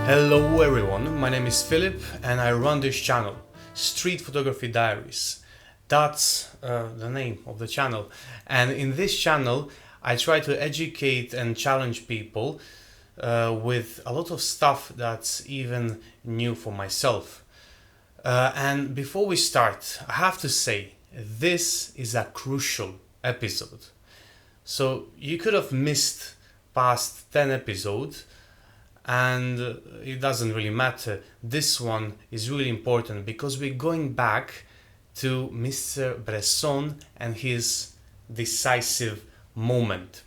Hello everyone, my name is Philip and I run this channel, Street Photography Diaries. That's the name of the channel, and in this channel I try to educate and challenge people with a lot of stuff that's even new for myself. And before we start, I have to say this is a crucial episode. So you could have missed past 10 episodes, and it doesn't really matter. This one is really important because we're going back to Mr. Bresson and his decisive moment.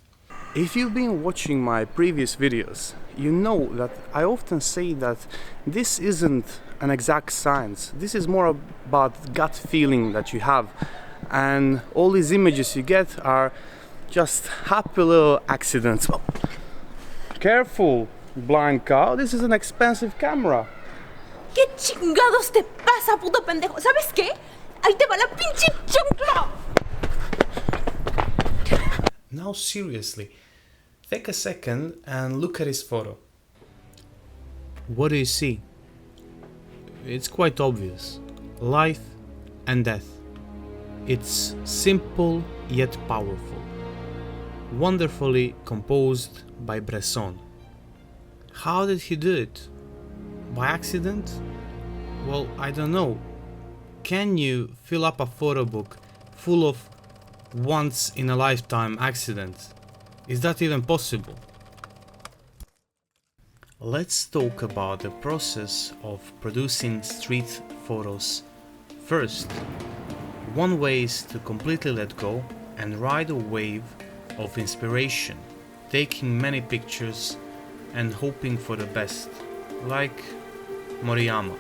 If you've been watching my previous videos, you know that I often say that this isn't an exact science. This is more about gut feeling that you have, and all these images you get are just happy little accidents. Oh, careful, blind cow, this is an expensive camera. ¿Qué chingados te pasa, puto pendejo? ¿Sabes qué? Ahí te va la pinche chancla. Now seriously, take a second and look at his photo. What do you see? It's quite obvious. Life and death. It's simple yet powerful. Wonderfully composed by Bresson. How did he do it? By accident? Well, I don't know. Can you fill up a photo book full of once in a lifetime accidents? Is that even possible? Let's talk about the process of producing street photos first. One way is to completely let go and ride a wave of inspiration, taking many pictures and hoping for the best, like Moriyama.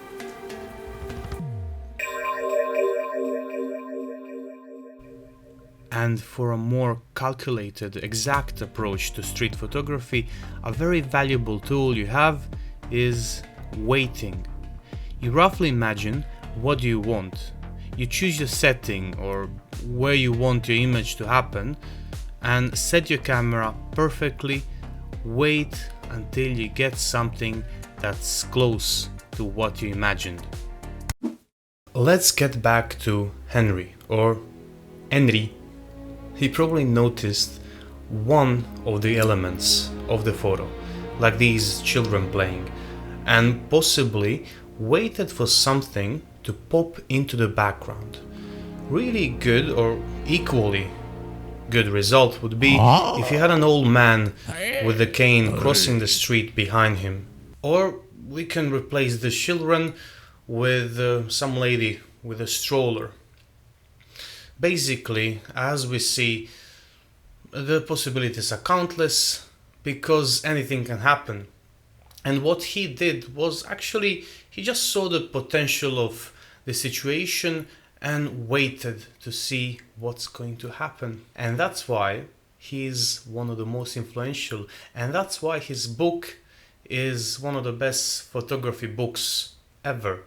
And for a more calculated, exact approach to street photography, a very valuable tool you have is waiting. You roughly imagine what you want. You choose your setting or where you want your image to happen and set your camera perfectly. Wait until you get something that's close to what you imagined. Let's get back to Henri, or Henri. He probably noticed one of the elements of the photo, like these children playing, and possibly waited for something to pop into the background. Really good or equally good result would be if you had an old man with a cane crossing the street behind him. Or we can replace the children with some lady with a stroller. Basically, as we see, the possibilities are countless because anything can happen. And what he did was actually, he just saw the potential of the situation and waited to see what's going to happen. And that's why he's one of the most influential, and that's why his book is one of the best photography books ever.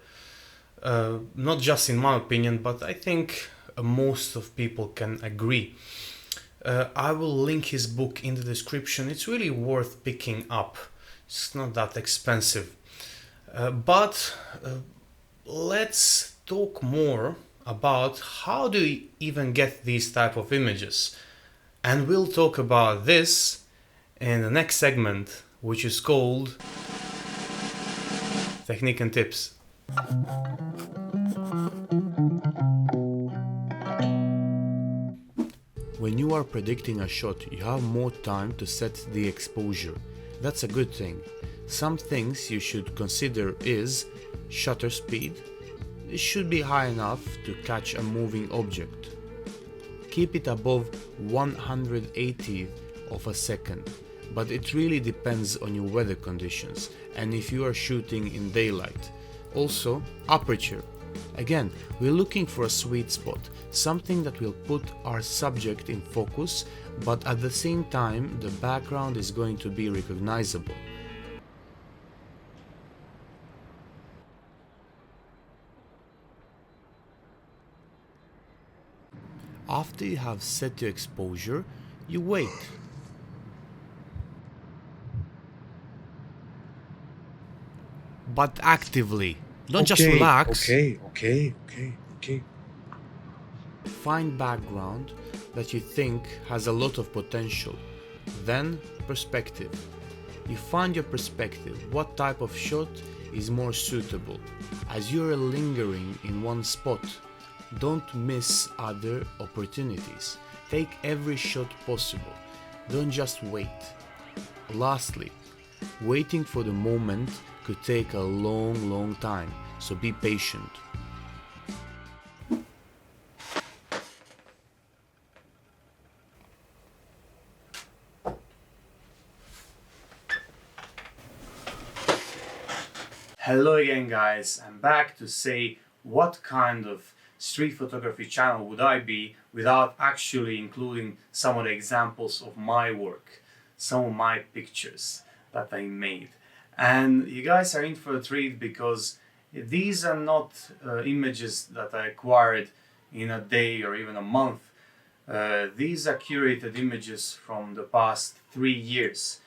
Not just in my opinion, but I think most of people can agree. I will link his book in the description. It's really worth picking up. It's not that expensive. But let's talk more about how do you even get these type of images. And we'll talk about this in the next segment, which is called Technique and Tips. When you are predicting a shot, you have more time to set the exposure. That's a good thing. Some things you should consider is shutter speed. It should be high enough to catch a moving object. Keep it above 180th of a second, but it really depends on your weather conditions and if you are shooting in daylight. Also, aperture. Again, we're looking for a sweet spot, something that will put our subject in focus, but at the same time the background is going to be recognizable. After you have set your exposure, you wait. but actively. Don't just relax. Okay. Find background that you think has a lot of potential. Then perspective. You find your perspective, what type of shot is more suitable. As you're lingering in one spot, don't miss other opportunities. Take every shot possible. Don't just wait. Lastly, waiting for the moment could take a long time, so be patient. Hello again guys, I'm back to say what kind of street photography channel would I be without actually including some of the examples of my work, some of my pictures that I made. And you guys are in for a treat because these are not images that I acquired in a day or even a month. These are curated images from the past 3 years.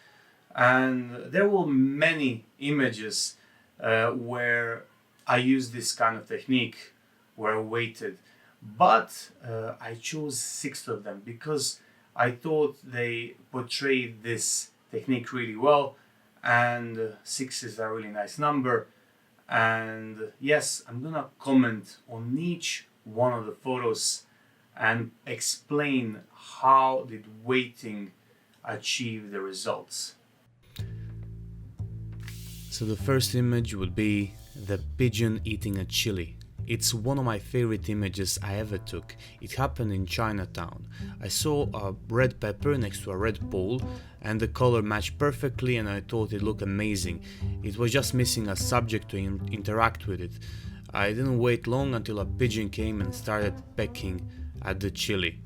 And there were many images where I used this kind of technique, where I waited, but I chose 6 of them because I thought they portrayed this technique really well, and 6 is a really nice number. And yes, I'm gonna comment on each one of the photos and explain how did waiting achieve the results. So the first image would be the pigeon eating a chili. It's one of my favorite images I ever took. It happened in Chinatown. I saw a red pepper next to a red pole and the color matched perfectly and I thought it looked amazing. It was just missing a subject to interact with it. I didn't wait long until a pigeon came and started pecking at the chili.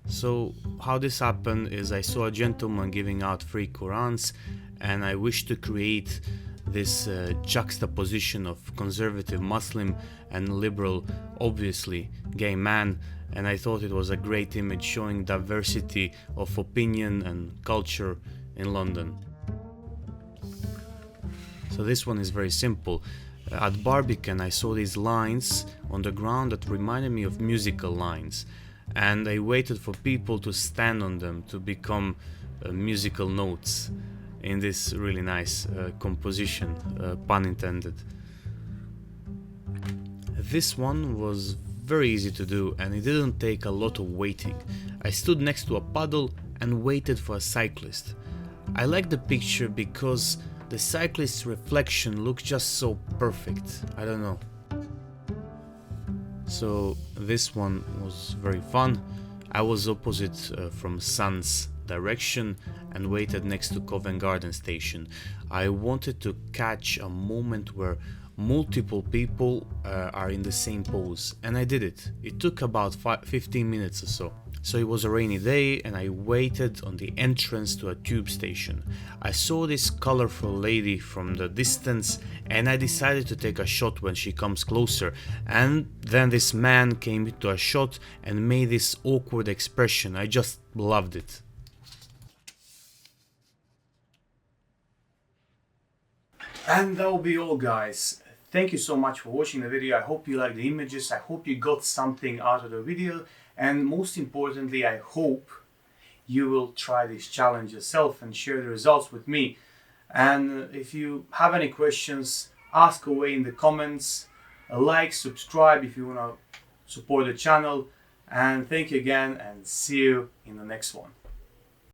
So how this happened is I saw a gentleman giving out free Qurans and I wished to create this juxtaposition of conservative Muslim and liberal, obviously gay man, and I thought it was a great image showing diversity of opinion and culture in London. So this one is very simple. At Barbican I saw these lines on the ground that reminded me of musical lines, and I waited for people to stand on them to become musical notes in this really nice composition, pun intended. This one was very easy to do and it didn't take a lot of waiting. I stood next to a puddle and waited for a cyclist. I like the picture because the cyclist's reflection looks just so perfect, I don't know. So this one was very fun. I was opposite from sun's direction and waited next to Covent Garden station. I wanted to catch a moment where multiple people are in the same pose, and I did it. It took about 15 minutes or so. So it was a rainy day and I waited on the entrance to a tube station. I saw this colorful lady from the distance and I decided to take a shot when she comes closer, and then this man came to a shot and made this awkward expression. I just loved it. And that will be all guys. Thank you so much for watching the video. I hope you liked the images. I hope you got something out of the video. And most importantly, I hope you will try this challenge yourself and share the results with me. And if you have any questions, ask away in the comments. Like, subscribe if you want to support the channel. And thank you again and see you in the next one.